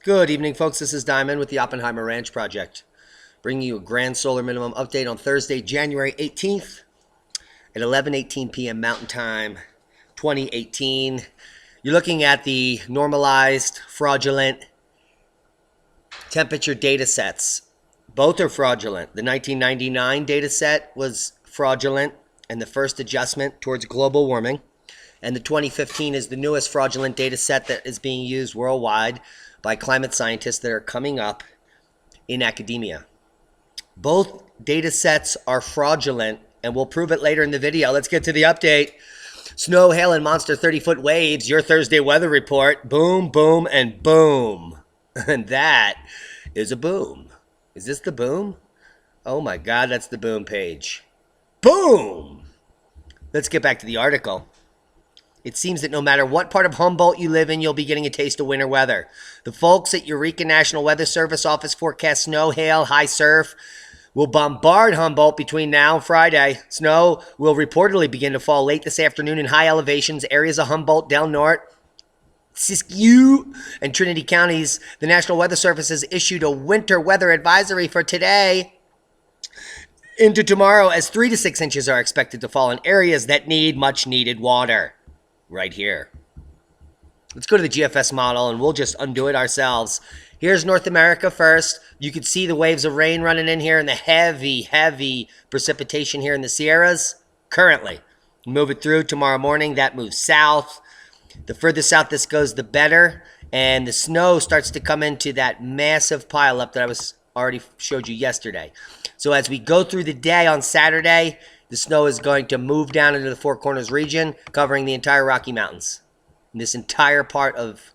Good evening, folks. This is Diamond with the Oppenheimer Ranch Project, bringing you a grand solar minimum update on Thursday, January 18th at 11:18 p.m. Mountain Time, 2018. You're looking at the normalized, fraudulent temperature data sets. Both are fraudulent. The 1999 data set was fraudulent and the first adjustment towards global warming. And the 2015 is the newest fraudulent data set that is being used worldwide by climate scientists that are coming up in academia. Both data sets are fraudulent, and we'll prove it later in the video. Let's get to the update. Snow, hail, and monster 30-foot waves, your Thursday weather report. Boom, boom, and boom. And that is a boom. Is this the boom? Oh my God, that's the boom page. Boom! Let's get back to the article. It seems that no matter what part of Humboldt you live in, you'll be getting a taste of winter weather. The folks at Eureka National Weather Service office forecast snow, hail, high surf will bombard Humboldt between now and Friday. Snow will reportedly begin to fall late this afternoon in high elevations, areas of Humboldt, Del Norte, Siskiyou, and Trinity counties. The National Weather Service has issued a winter weather advisory for today into tomorrow, as 3 to 6 inches are expected to fall in areas that need much needed water. Right here. Let's go to the GFS model and we'll just undo it ourselves. Here's North America first. You can see the waves of rain running in here and the heavy precipitation here in the Sierras currently. Move it through tomorrow morning. That moves south. The further south this goes, the better. And the snow starts to come into that massive pileup that I already showed you yesterday. So as we go through the day on Saturday, the snow is going to move down into the Four Corners region, covering the entire Rocky Mountains. And this entire part of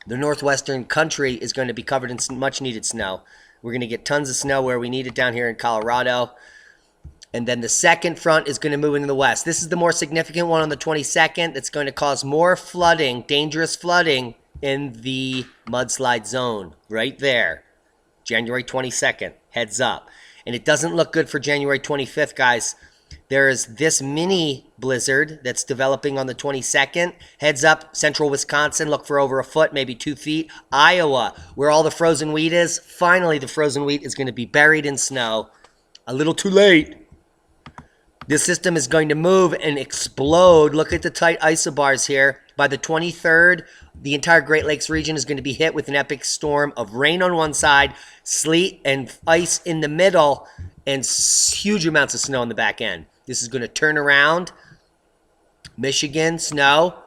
the northwestern country is going to be covered in much needed snow. We're going to get tons of snow where we need it down here in Colorado. And then the second front is going to move into the west. This is the more significant one on the 22nd. That's going to cause more flooding, dangerous flooding in the mudslide zone right there. January 22nd. Heads up. And it doesn't look good for January 25th, guys. There is this mini blizzard that's developing on the 22nd. Heads up, central Wisconsin, look for over a foot, maybe 2 feet. Iowa, where all the frozen wheat is. Finally, the frozen wheat is going to be buried in snow. A little too late. This system is going to move and explode. Look at the tight isobars here. By the 23rd, the entire Great Lakes region is going to be hit with an epic storm of rain on one side, sleet and ice in the middle, and huge amounts of snow on the back end. This is going to turn around. Michigan, snow.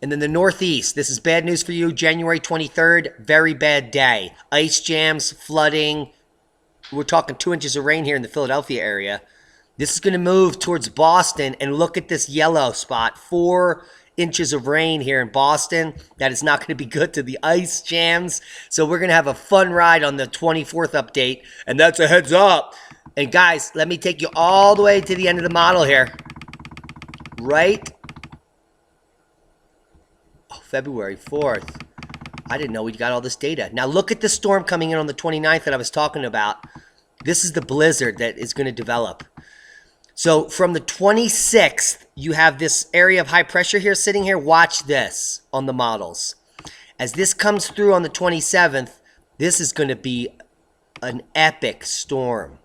And then the Northeast. This is bad news for you. January 23rd, very bad day. Ice jams, flooding. We're talking 2 inches of rain here in the Philadelphia area. This is going to move towards Boston, and look at this yellow spot. 4 inches of rain here in Boston. That is not going to be good to the ice jams. So we're going to have a fun ride on the 24th update, and that's a heads up. And guys, let me take you all the way to the end of the model here. Right? Oh, February 4th. I didn't know we'd got all this data. Now look at the storm coming in on the 29th that I was talking about. This is the blizzard that is going to develop. So from the 26th, you have this area of high pressure here sitting here. Watch this on the models. As this comes through on the 27th, this is going to be an epic storm.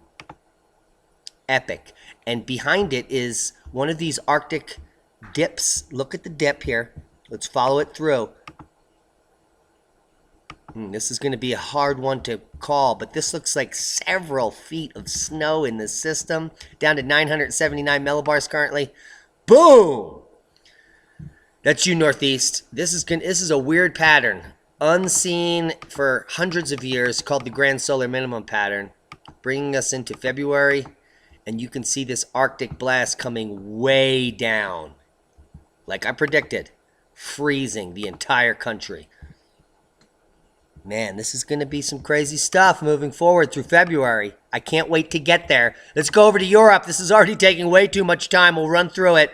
Epic. And behind it is one of these Arctic dips. Look at the dip here. Let's follow it through. This is going to be a hard one to call, but this looks like several feet of snow in this system. Down to 979 millibars currently. Boom! That's you, Northeast. This is a weird pattern. Unseen for hundreds of years, called the Grand Solar Minimum pattern. Bringing us into February, and you can see this Arctic blast coming way down. Like I predicted. Freezing the entire country. Man, this is going to be some crazy stuff moving forward through February. I can't wait to get there. Let's go over to Europe. This is already taking way too much time. We'll run through it.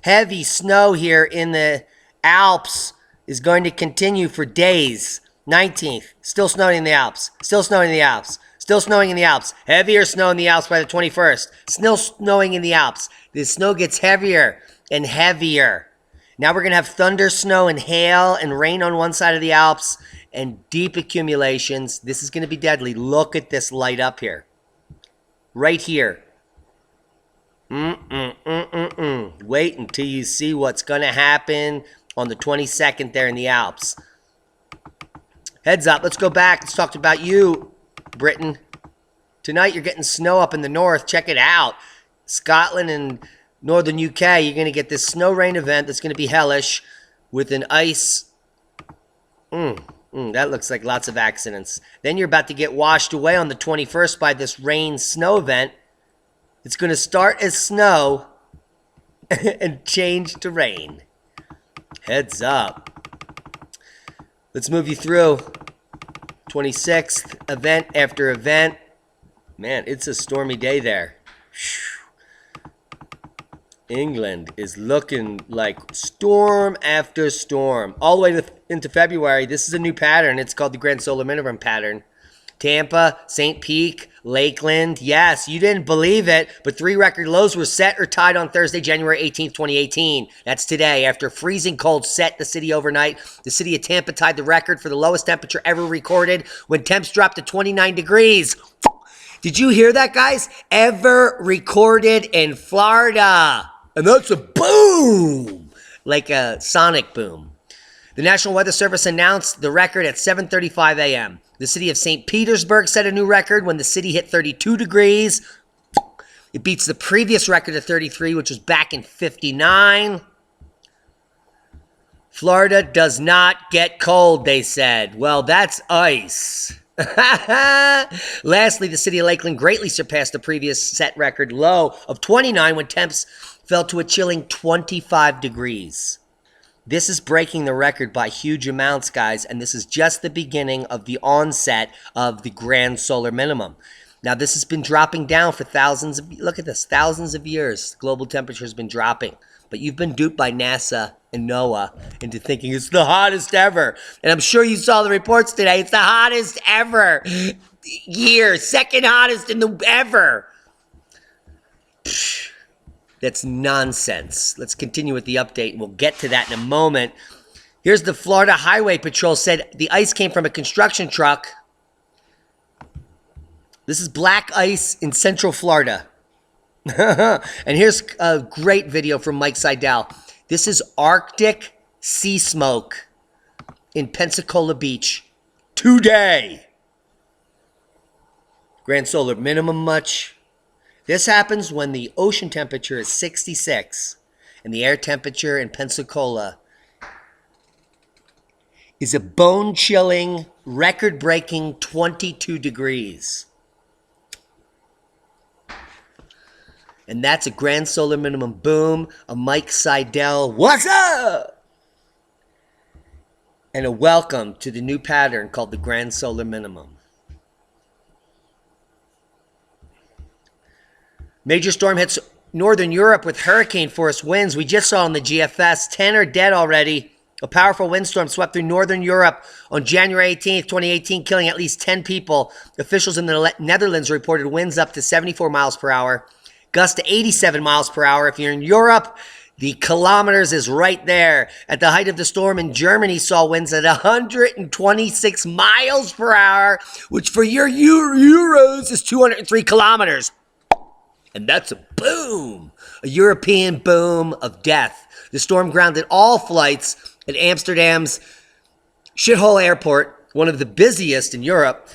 Heavy snow here in the Alps is going to continue for days. 19th, still snowing in the Alps. Still snowing in the Alps. Still snowing in the Alps. Heavier snow in the Alps by the 21st. Still snowing in the Alps. The snow gets heavier and heavier. Now we're going to have thunder, snow, and hail and rain on one side of the Alps, and deep accumulations. This is going to be deadly. Look at this light up here. Right here. Wait until you see what's going to happen on the 22nd there in the Alps. Heads up. Let's go back. Let's talk about you, Britain. Tonight you're getting snow up in the north. Check it out. Scotland and northern UK, you're going to get this snow rain event that's going to be hellish with an ice. That looks like lots of accidents. Then you're about to get washed away on the 21st by this rain snow event. It's going to start as snow and change to rain. Heads up. Let's move you through 26th, event after event. Man, it's a stormy day there. England is looking like storm after storm. All the way into February, this is a new pattern. It's called the Grand Solar Minimum pattern. Tampa, St. Pete, Lakeland. Yes, you didn't believe it, but 3 record lows were set or tied on Thursday, January 18th, 2018. That's today. After freezing cold set the city overnight, the city of Tampa tied the record for the lowest temperature ever recorded when temps dropped to 29 degrees. Did you hear that, guys? Ever recorded in Florida. And that's a boom, like a sonic boom. The National Weather Service announced the record at 7:35 a.m. The city of St. Petersburg set a new record when the city hit 32 degrees. It beats the previous record of 33, which was back in 59. Florida does not get cold, they said. Well, that's ice. Lastly, the city of Lakeland greatly surpassed the previous set record low of 29 when temps fell to a chilling 25 degrees. This is breaking the record by huge amounts, guys, and this is just the beginning of the onset of the Grand Solar Minimum. Now, this has been dropping down for thousands of years. Global temperature has been dropping, but you've been duped by NASA and NOAA into thinking it's the hottest ever. And I'm sure you saw the reports today. It's the hottest ever year, second hottest in the ever. That's nonsense. Let's continue with the update, and we'll get to that in a moment. Here's the Florida Highway Patrol said the ice came from a construction truck. This is black ice in central Florida. And here's a great video from Mike Seidel. This is Arctic sea smoke in Pensacola Beach today. Grand Solar Minimum much? This happens when the ocean temperature is 66 and the air temperature in Pensacola is a bone-chilling, record-breaking 22 degrees. And that's a Grand Solar Minimum boom, a Mike Seidel, what's up? And a welcome to the new pattern called the Grand Solar Minimum. Major storm hits northern Europe with hurricane force winds. We just saw on the GFS, 10 are dead already. A powerful windstorm swept through northern Europe on January 18th, 2018, killing at least 10 people. Officials in the Netherlands reported winds up to 74 miles per hour, gusts to 87 miles per hour. If you're in Europe, the kilometers is right there. At the height of the storm in Germany, saw winds at 126 miles per hour, which for your euros is 203 kilometers. And that's a boom, a European boom of death. The storm grounded all flights at Amsterdam's Schiphol Airport, one of the busiest in Europe,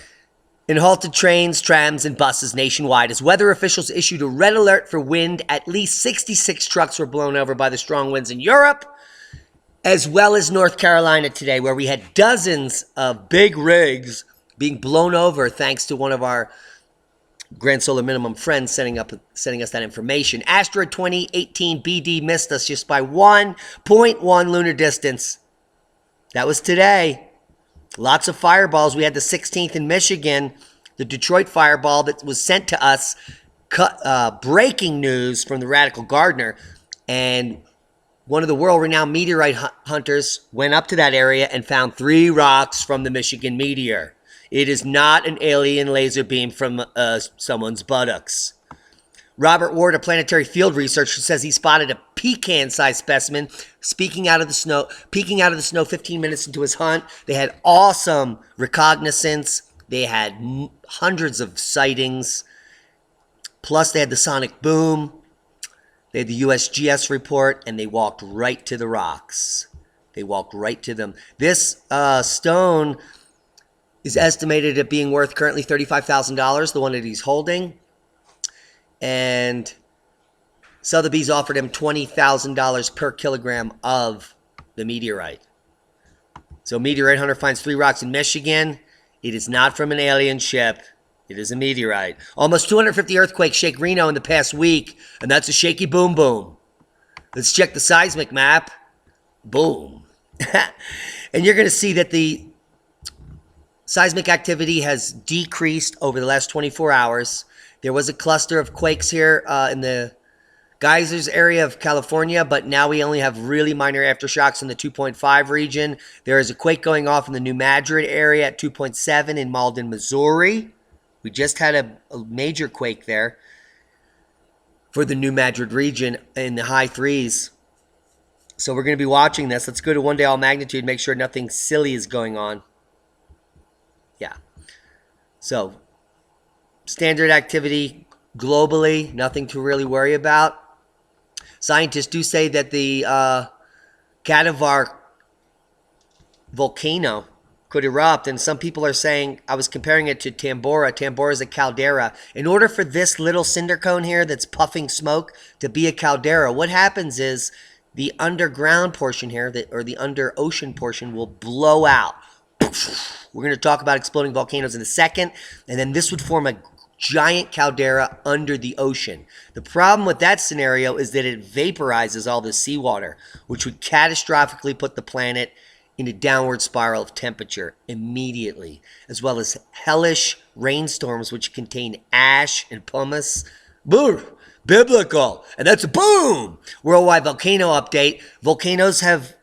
and halted trains, trams, and buses nationwide. As weather officials issued a red alert for wind, at least 66 trucks were blown over by the strong winds in Europe, as well as North Carolina today, where we had dozens of big rigs being blown over thanks to one of our Grand Solar Minimum friends sending us that information. Asteroid 2018 BD missed us just by 1.1 lunar distance. That was today. Lots of fireballs. We had the 16th in Michigan, the Detroit fireball that was sent to us. Breaking news from the Radical Gardener. And one of the world-renowned meteorite hunters went up to that area and found 3 rocks from the Michigan Meteor. It is not an alien laser beam from someone's buttocks. Robert Ward of Planetary Field Research says he spotted a pecan-sized specimen peeking out of the snow 15 minutes into his hunt. They had awesome reconnaissance. They had hundreds of sightings. Plus, they had the sonic boom. They had the USGS report, and they walked right to the rocks. They walked right to them. This stone is estimated at being worth currently $35,000, the one that he's holding. And Sotheby's offered him $20,000 per kilogram of the meteorite. So meteorite hunter finds 3 rocks in Michigan. It is not from an alien ship. It is a meteorite. Almost 250 earthquakes shake Reno in the past week, and that's a shaky boom boom. Let's check the seismic map. Boom. And you're going to see that the seismic activity has decreased over the last 24 hours. There was a cluster of quakes here in the geysers area of California, but now we only have really minor aftershocks in the 2.5 region. There is a quake going off in the New Madrid area at 2.7 in Malden, Missouri. We just had a major quake there for the New Madrid region in the high 3s. So we're going to be watching this. Let's go to 1 day all magnitude, make sure nothing silly is going on. Yeah. So standard activity globally, nothing to really worry about. Scientists do say that the Cadavar volcano could erupt, and some people are saying, I was comparing it to Tambora. Tambora is a caldera. In order for this little cinder cone here that's puffing smoke to be a caldera, what happens is the underground portion here, or the under ocean portion, will blow out. We're going to talk about exploding volcanoes in a second, and then this would form a giant caldera under the ocean. The problem with that scenario is that it vaporizes all the seawater, which would catastrophically put the planet in a downward spiral of temperature immediately, as well as hellish rainstorms which contain ash and pumice. Boom! Biblical! And that's a boom! Worldwide volcano update. Volcanoes have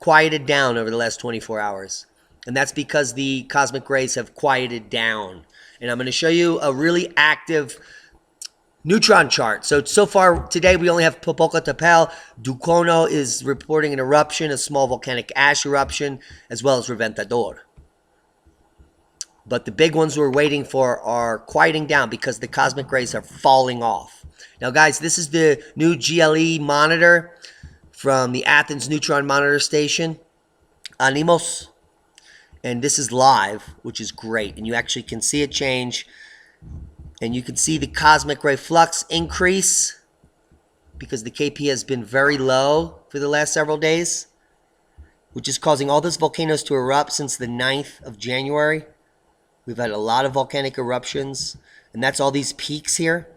quieted down over the last 24 hours. And that's because the cosmic rays have quieted down. And I'm going to show you a really active neutron chart. So far today we only have Popocatépetl. Ducono is reporting an eruption, a small volcanic ash eruption, as well as Reventador. But the big ones we're waiting for are quieting down because the cosmic rays are falling off. Now guys, this is the new GLE monitor from the Athens Neutron Monitor Station, A.NE.MO.S. And this is live, which is great. And you actually can see it change. And you can see the cosmic ray flux increase because the KP has been very low for the last several days, which is causing all those volcanoes to erupt since the 9th of January. We've had a lot of volcanic eruptions, and that's all these peaks here.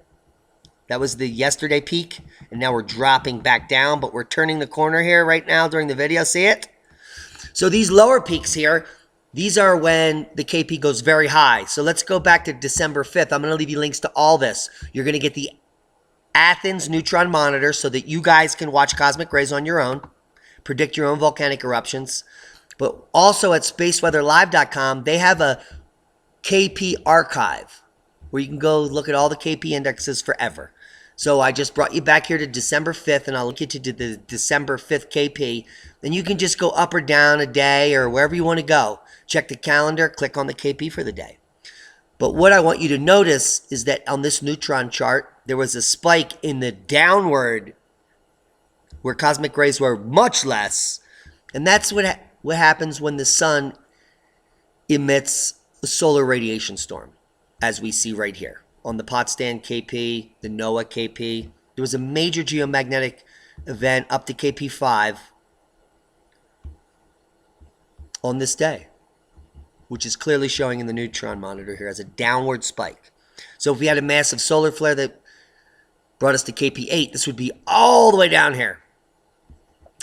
That was the yesterday peak, and now we're dropping back down, but we're turning the corner here right now during the video. See it? So these lower peaks here, these are when the KP goes very high. So let's go back to December 5th. I'm going to leave you links to all this. You're going to get the Athens Neutron Monitor so that you guys can watch cosmic rays on your own, predict your own volcanic eruptions. But also at spaceweatherlive.com, they have a KP archive where you can go look at all the KP indexes forever. So I just brought you back here to December 5th, and I'll link you to the December 5th KP. Then you can just go up or down a day or wherever you want to go. Check the calendar, click on the KP for the day. But what I want you to notice is that on this neutron chart, there was a spike in the downward where cosmic rays were much less. And that's what happens when the sun emits a solar radiation storm, as we see right here. On the Potsdam KP, the NOAA KP. There was a major geomagnetic event up to KP5 on this day, which is clearly showing in the neutron monitor here as a downward spike. So if we had a massive solar flare that brought us to KP8, this would be all the way down here.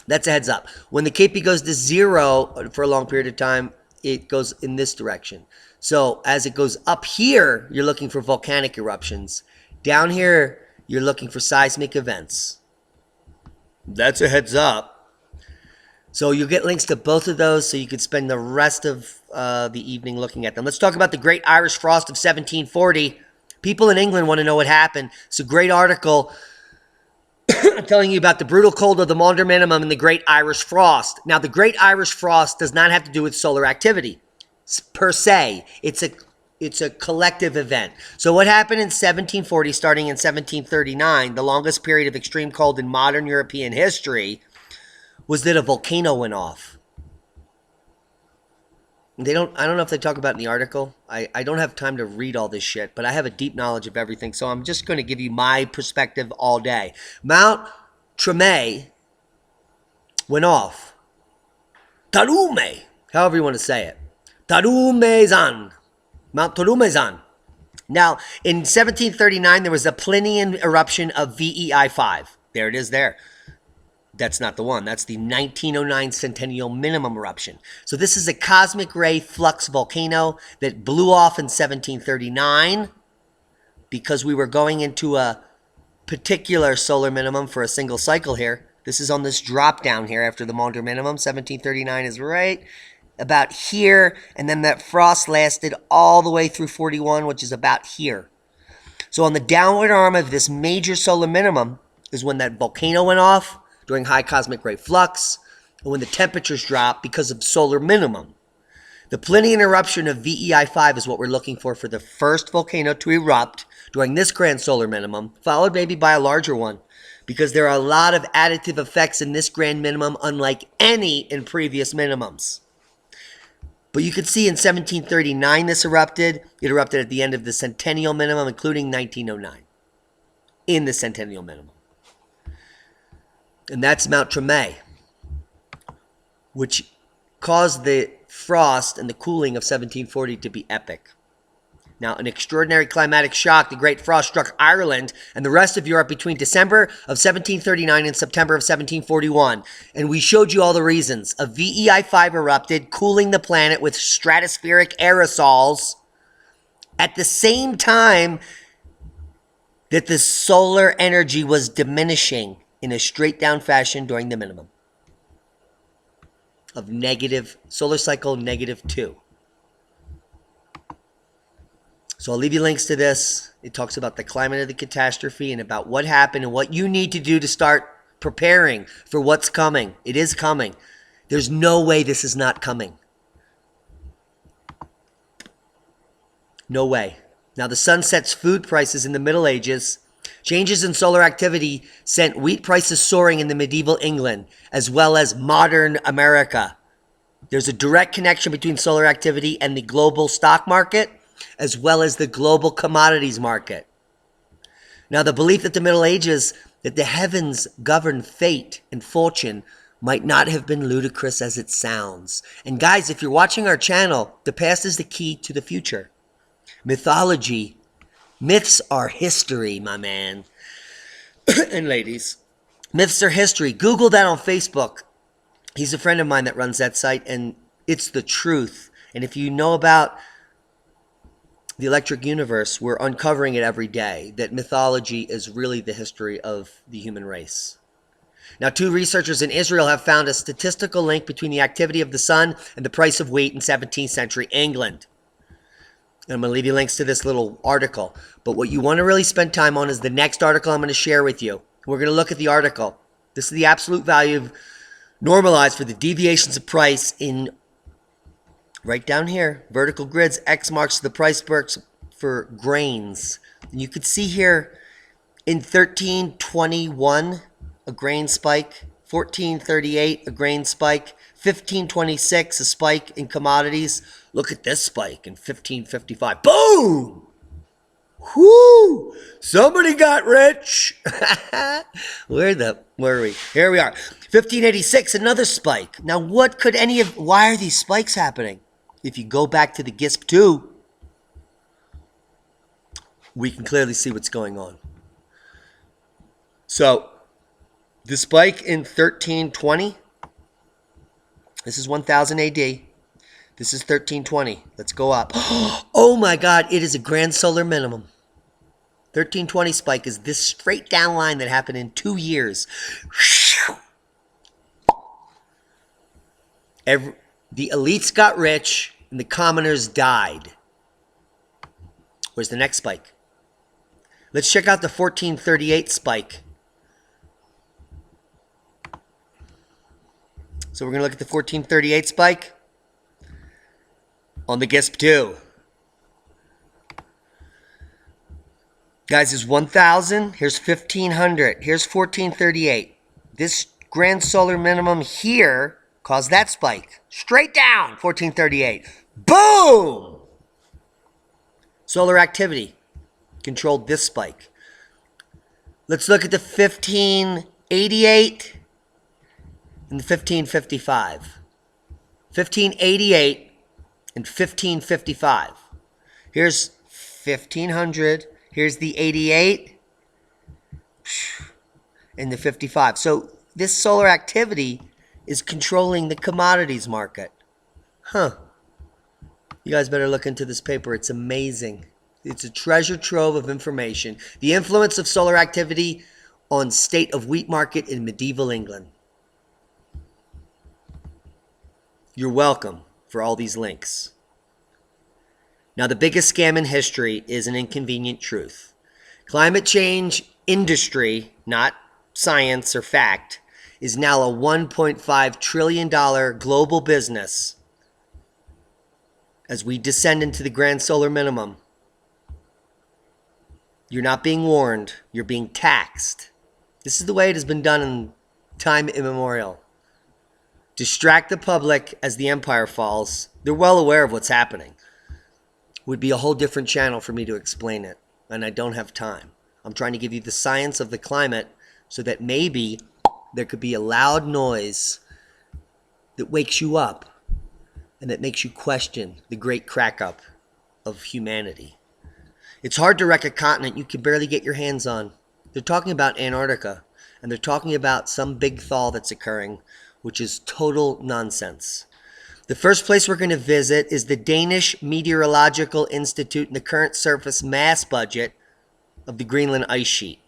That's a heads up. When the KP goes to 0 for a long period of time, it goes in this direction. So as it goes up here, you're looking for volcanic eruptions. Down here, you're looking for seismic events. That's a heads up. So you'll get links to both of those so you can spend the rest of the evening looking at them. Let's talk about the Great Irish Frost of 1740. People in England want to know what happened. It's a great article telling you about the brutal cold of the Maunder Minimum and the Great Irish Frost. Now, the Great Irish Frost does not have to do with solar activity per se. It's a collective event. So what happened in 1740, starting in 1739, the longest period of extreme cold in modern European history, was that a volcano went off. I don't know if they talk about it in the article. I don't have time to read all this shit, but I have a deep knowledge of everything, so I'm just going to give you my perspective all day. Mount Tremé went off. Tarume, however you want to say it. Tarumezan. Mount Tarumezan. Now, in 1739, there was a Plinian eruption of VEI-5. There it is there. That's not the one. That's the 1909 Centennial Minimum eruption. So this is a cosmic ray flux volcano that blew off in 1739 because we were going into a particular solar minimum for a single cycle here. This is on this drop down here after the Maunder Minimum. 1739 is right about here, and then that frost lasted all the way through 41, which is about here. So on the downward arm of this major solar minimum is when that volcano went off during high cosmic ray flux, and when the temperatures drop because of solar minimum. The Plinian eruption of VEI-5 is what we're looking for the first volcano to erupt during this grand solar minimum, followed maybe by a larger one, because there are a lot of additive effects in this grand minimum, unlike any in previous minimums. But you could see in 1739 this erupted. It erupted at the end of the Centennial Minimum, including 1909, in the Centennial Minimum. And that's Mount Tremé, which caused the frost and the cooling of 1740 to be epic. Now, an extraordinary climatic shock, the Great Frost, struck Ireland and the rest of Europe between December of 1739 and September of 1741. And we showed you all the reasons. A VEI-5 erupted, cooling the planet with stratospheric aerosols at the same time that the solar energy was diminishing in a straight down fashion during the minimum of negative, solar cycle -2. So I'll leave you links to this. It talks about the climate of the catastrophe and about what happened and what you need to do to start preparing for what's coming. It is coming. There's no way this is not coming. No way. Now, the sun sets food prices in the Middle Ages. Changes in solar activity sent wheat prices soaring in the medieval England, as well as modern America. There's a direct connection between solar activity and the global stock market, as well as the global commodities market. Now, the belief that the Middle Ages, that the heavens govern fate and fortune, might not have been ludicrous as it sounds. And guys, if you're watching our channel, the past is the key to the future. Mythology, myths are history, my man. And ladies, myths are history. Google that on Facebook. He's a friend of mine that runs that site, and it's the truth. And if you know about the electric universe, we're uncovering it every day, that mythology is really the history of the human race. Now, 2 researchers in Israel have found a statistical link between the activity of the sun and the price of wheat in 17th century England. And I'm going to leave you links to this little article. But what you want to really spend time on is the next article I'm going to share with you. We're going to look at the article. This is the absolute value of normalized for the deviations of price in, right down here, vertical grids. X marks the price bursts for grains. And you could see here in 1321, a grain spike. 1438, a grain spike. 1526, a spike in commodities. Look at this spike in 1555. Boom! Whoo! Somebody got rich. Where are we? Here we are. 1586, another spike. Now, why are these spikes happening? If you go back to the GISP 2, we can clearly see what's going on. So, the spike in 1320, this is 1000 AD. This is 1320. Let's go up. Oh my God, it is a grand solar minimum. 1320 spike is this straight down line that happened in 2 years. The elites got rich and the commoners died. Where's the next spike? Let's check out the 1438 spike. So we're going to look at the 1438 spike on the GSP-2. Guys, here's 1,000. Here's 1,500. Here's 1438. This grand solar minimum here caused that spike. Straight down, 1438. Boom! Solar activity controlled this spike. Let's look at the 1588 and the 1555. 1588 and 1555. Here's 1,500. Here's the 88 and the 55. So this solar activity is controlling the commodities market. Huh. You guys better look into this paper. It's amazing. It's a treasure trove of information. The influence of solar activity on state of wheat market in medieval England. You're welcome for all these links. Now, the biggest scam in history is an inconvenient truth. Climate change industry, not science or fact, is now a $1.5 trillion global business as we descend into the grand solar minimum. You're not being warned. You're being taxed. This is the way it has been done in time immemorial. Distract the public as the empire falls. They're well aware of what's happening. Would be a whole different channel for me to explain it, and I don't have time. I'm trying to give you the science of the climate so that maybe there could be a loud noise that wakes you up and that makes you question the great crack up of humanity. It's hard to wreck a continent you can barely get your hands on. They're talking about Antarctica, and they're talking about some big thaw that's occurring, which is total nonsense. The first place we're going to visit is the Danish Meteorological Institute and the current surface mass budget of the Greenland ice sheet.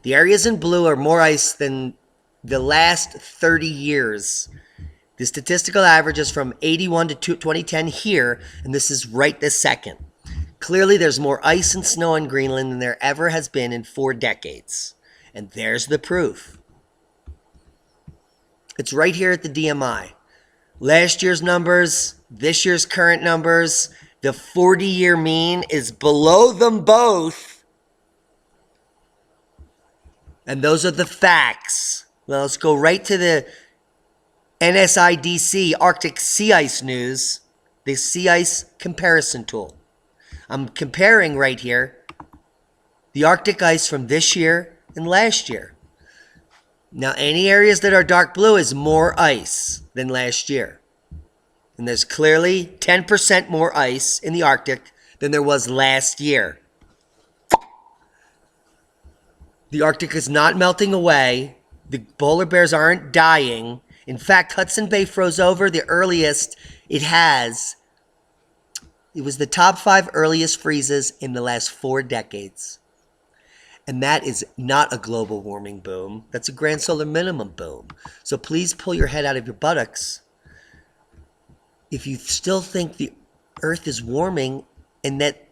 The areas in blue are more ice than the last 30 years. The statistical average is from 81 to 2010 here, and this is right this second. Clearly, there's more ice and snow in Greenland than there ever has been in 4 decades. And there's the proof. It's right here at the DMI. Last year's numbers, this year's current numbers, the 40-year mean is below them both. And those are the facts. Well, let's go right to the NSIDC Arctic Sea Ice News, the Sea Ice Comparison Tool. I'm comparing right here the Arctic ice from this year and last year. Now, any areas that are dark blue is more ice than last year. And there's clearly 10% more ice in the Arctic than there was last year. The Arctic is not melting away. The polar bears aren't dying. In fact, Hudson Bay froze over the earliest it has. It was the top 5 earliest freezes in the last 4 decades. And that is not a global warming boom. That's a grand solar minimum boom. So please pull your head out of your buttocks if you still think the Earth is warming and that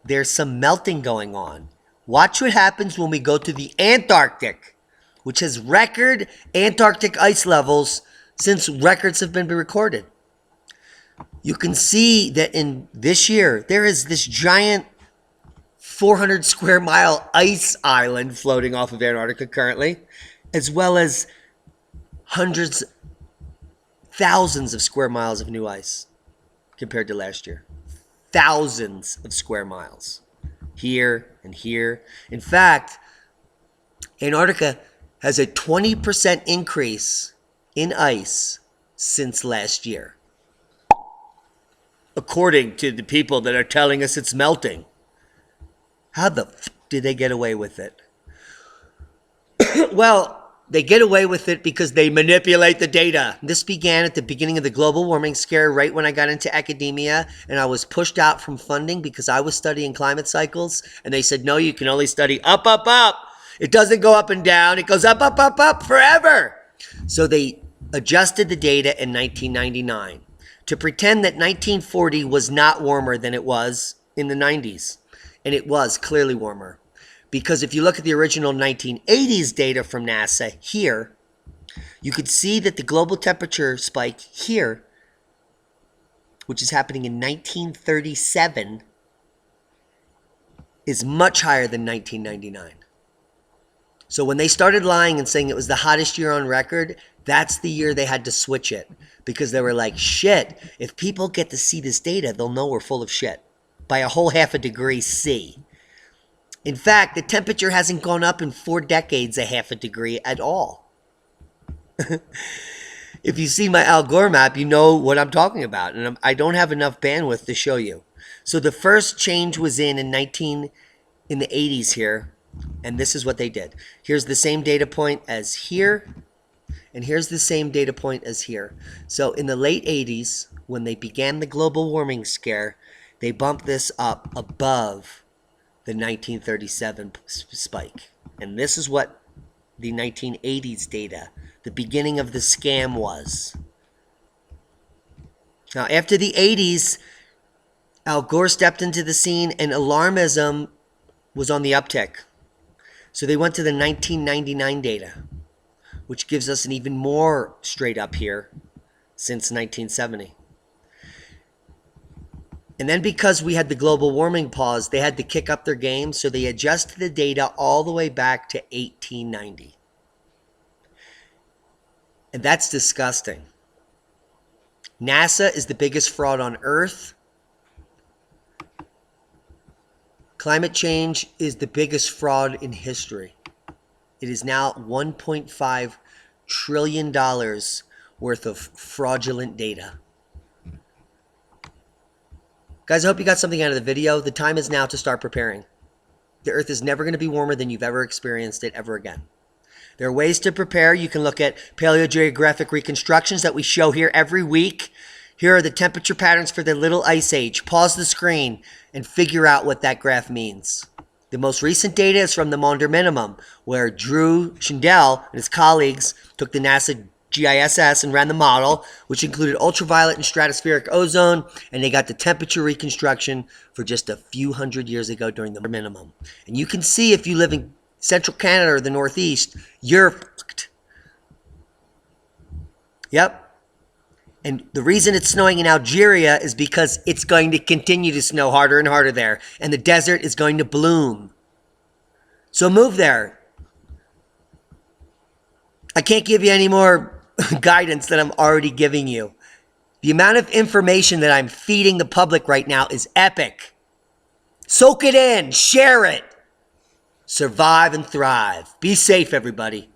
there's some melting going on. Watch what happens when we go to the Antarctic, which has record Antarctic ice levels since records have been recorded. You can see that in this year, there is this giant 400 square mile ice island floating off of Antarctica currently, as well as hundreds, thousands of square miles of new ice compared to last year. Thousands of square miles here and here. In fact, Antarctica has a 20% increase in ice since last year, according to the people that are telling us it's melting. How the f did they get away with it? Well, they get away with it because they manipulate the data. This began at the beginning of the global warming scare, right when I got into academia, and I was pushed out from funding because I was studying climate cycles, and they said, no, you can only study up, up, up. It doesn't go up and down. It goes up, up, up, up forever. So they adjusted the data in 1999 to pretend that 1940 was not warmer than it was in the 90s. And it was clearly warmer. Because if you look at the original 1980s data from NASA here, you could see that the global temperature spike here, which is happening in 1937, is much higher than 1999. So when they started lying and saying it was the hottest year on record, that's the year they had to switch it. Because they were like, shit, if people get to see this data, they'll know we're full of shit. By a whole half a degree C. In fact, the temperature hasn't gone up in 4 decades a half a degree at all. If you see my Al Gore map, you know what I'm talking about. And I don't have enough bandwidth to show you. So the first change was in the 80s here. And this is what they did. Here's the same data point as here. And here's the same data point as here. So in the late 80s, when they began the global warming scare, they bumped this up above the 1937 spike. And this is what the 1980s data, the beginning of the scam, was. Now, after the 80s, Al Gore stepped into the scene and alarmism was on the uptick. So they went to the 1999 data, which gives us an even more straight up here since 1970. And then because we had the global warming pause, they had to kick up their game, so they adjusted the data all the way back to 1890. And that's disgusting. NASA is the biggest fraud on Earth. Climate change is the biggest fraud in history. It is now $1.5 trillion worth of fraudulent data. Guys, I hope you got something out of the video. The time is now to start preparing. The Earth is never going to be warmer than you've ever experienced it ever again. There are ways to prepare. You can look at paleogeographic reconstructions that we show here every week. Here are the temperature patterns for the Little Ice Age. Pause the screen and figure out what that graph means. The most recent data is from the Maunder Minimum, where Drew Schindel and his colleagues took the NASA GISS and ran the model, which included ultraviolet and stratospheric ozone, and they got the temperature reconstruction for just a few hundred years ago during the minimum. And you can see if you live in central Canada or the Northeast, you're fucked. Yep. And the reason it's snowing in Algeria is because it's going to continue to snow harder and harder there. And the desert is going to bloom. So move there. I can't give you any more guidance than I'm already giving you. The amount of information that I'm feeding the public right now is epic. Soak it in. Share it. Survive and thrive. Be safe, everybody.